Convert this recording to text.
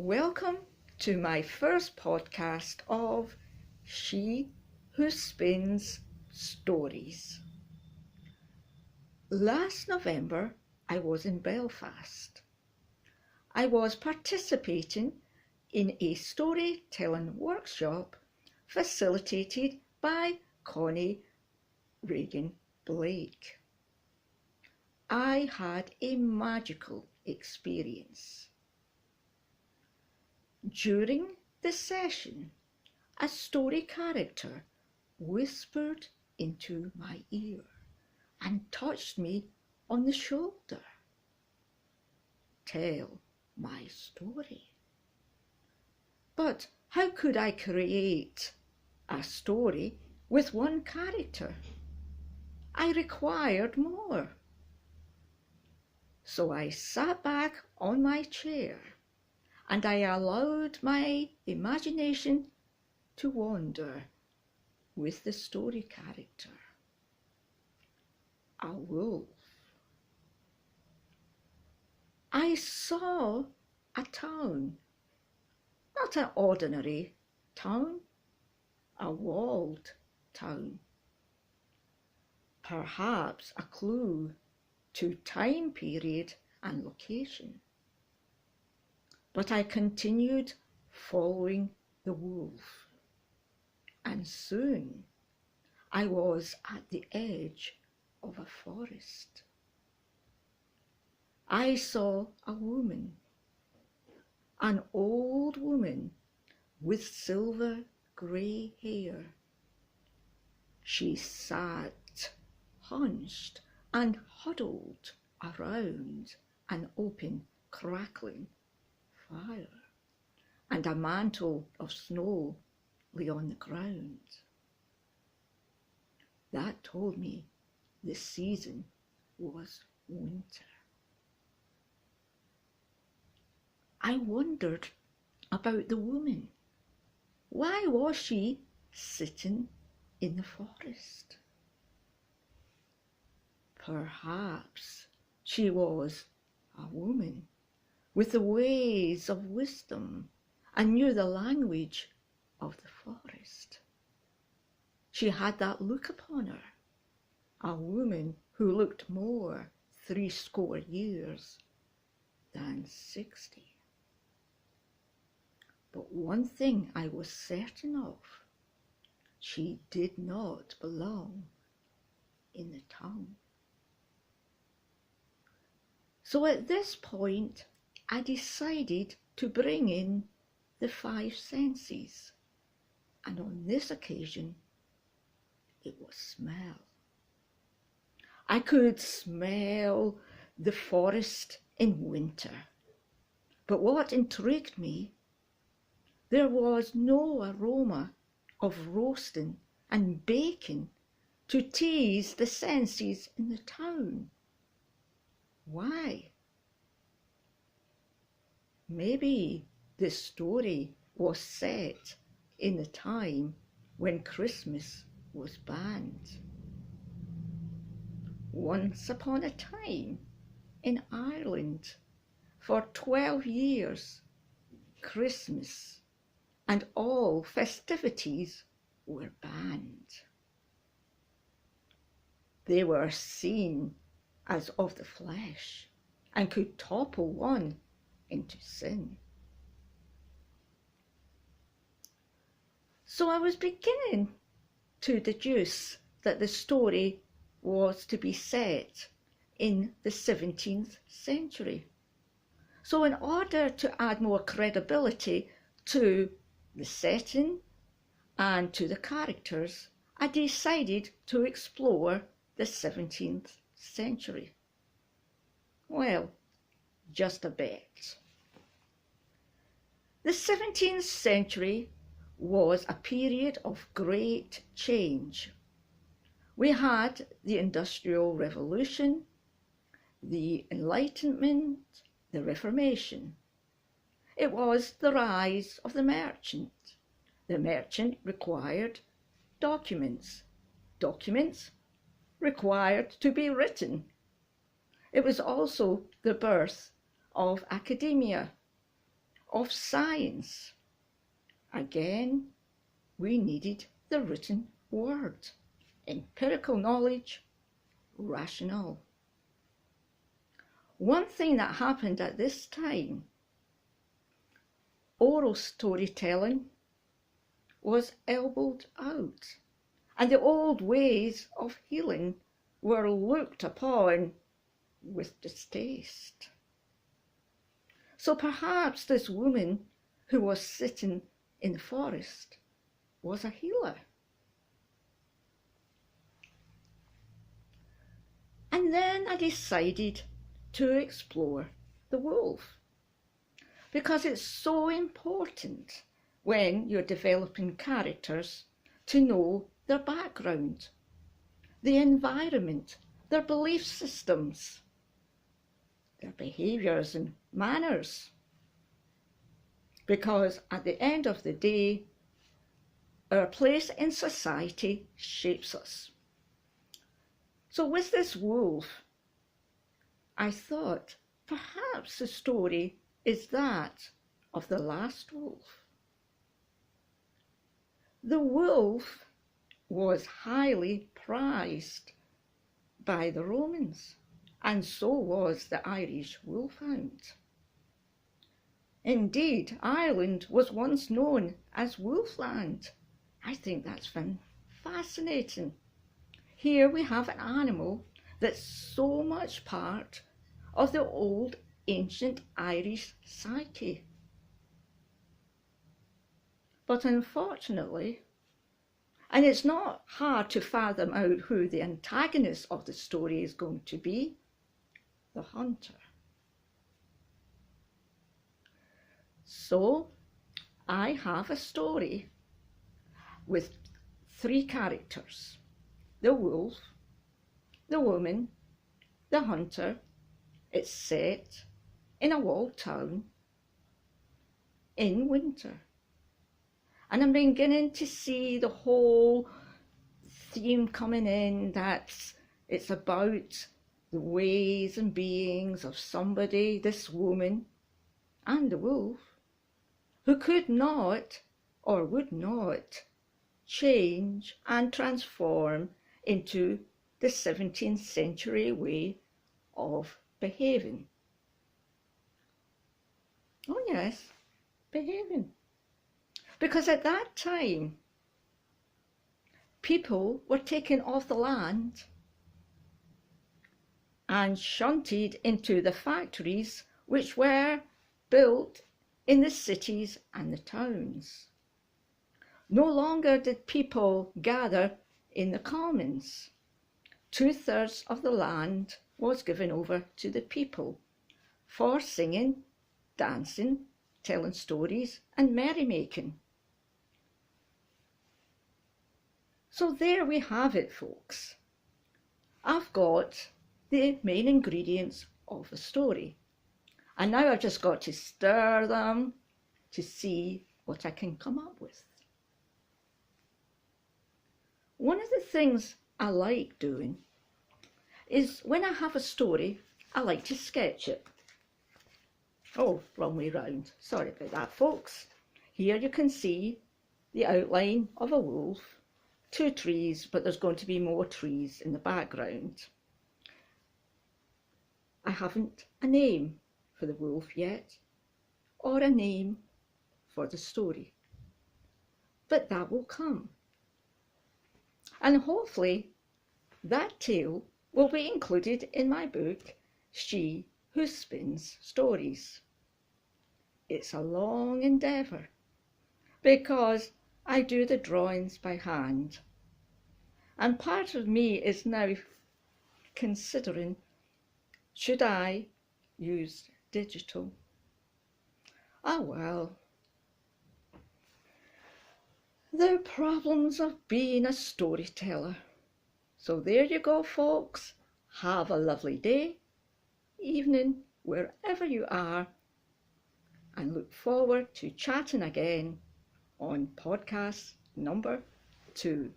Welcome to my first podcast of She Who Spins Stories. Last November, I was in Belfast. I was participating in a storytelling workshop facilitated by Connie Regan Blake. I had a magical experience. During the session, a story character whispered into my ear and touched me on the shoulder. Tell my story. But how could I create a story with one character? I required more. So I sat back on my chair and I allowed my imagination to wander with the story character. A wolf. I saw a town, not an ordinary town, a walled town. Perhaps a clue to time period and location. But I continued following the wolf, and soon I was at the edge of a forest. I saw a woman, an old woman with silver grey hair. She sat hunched and huddled around an open, crackling fire, and a mantle of snow lay on the ground. That told me the season was winter. I wondered about the woman. Why was she sitting in the forest? Perhaps she was a woman with the ways of wisdom and knew the language of the forest. She had that look upon her, a woman who looked more 60 years than 60. But one thing I was certain of, she did not belong in the town. So at this point, I decided to bring in the 5 senses, and on this occasion, it was smell. I could smell the forest in winter, but what intrigued me, there was no aroma of roasting and baking to tease the senses in the town. Why? Maybe this story was set in the time when Christmas was banned. Once upon a time in Ireland, for 12 years, Christmas and all festivities were banned. They were seen as of the flesh and could topple one into sin. So I was beginning to deduce that the story was to be set in the 17th century. So in order to add more credibility to the setting and to the characters, I decided to explore the 17th century. Well, just a bit. The 17th century was a period of great change. We had the Industrial Revolution, the Enlightenment, the Reformation. It was the rise of the merchant. The merchant required documents. Documents required to be written. It was also the birth of academia, of science. Again, we needed the written word, empirical knowledge, rationale. One thing that happened at this time, oral storytelling was elbowed out, and the old ways of healing were looked upon with distaste. So perhaps this woman who was sitting in the forest was a healer. And then I decided to explore the wolf, because it's so important when you're developing characters to know their background, the environment, their belief systems, their behaviours and manners. Because at the end of the day, our place in society shapes us. So with this wolf, I thought perhaps the story is that of the last wolf. The wolf was highly prized by the Romans, and so was the Irish wolfhound. Indeed, Ireland was once known as Wolfland. I think that's fascinating. Here we have an animal that's so much part of the old ancient Irish psyche. But unfortunately, and it's not hard to fathom out who the antagonist of the story is going to be, the hunter. So I have a story with 3 characters: the wolf, the woman, the hunter. It's set in a walled town in winter. And I'm beginning to see the whole theme coming in, that it's about the ways and beings of somebody, this woman and the wolf, who could not or would not change and transform into the 17th century way of behaving. Oh yes, behaving. Because at that time, people were taken off the land and shunted into the factories which were built in the cities and the towns. No longer did people gather in the commons. 2/3 of the land was given over to the people for singing, dancing, telling stories and merrymaking. So there we have it, folks. I've got the main ingredients of the story, and now I've just got to stir them to see what I can come up with. One of the things I like doing is when I have a story, I like to sketch it. Oh, wrong way round. Sorry about that, folks. Here you can see the outline of a wolf, 2 trees, but there's going to be more trees in the background. I haven't a name for the wolf yet, or a name for the story, but that will come. And hopefully that tale will be included in my book, She Who Spins Stories. It's a long endeavour, because I do the drawings by hand, and part of me is now considering, should I use digital? Ah well, the problems of being a storyteller. So there you go, folks. Have a lovely day, evening, wherever you are, and look forward to chatting again on podcast number 2.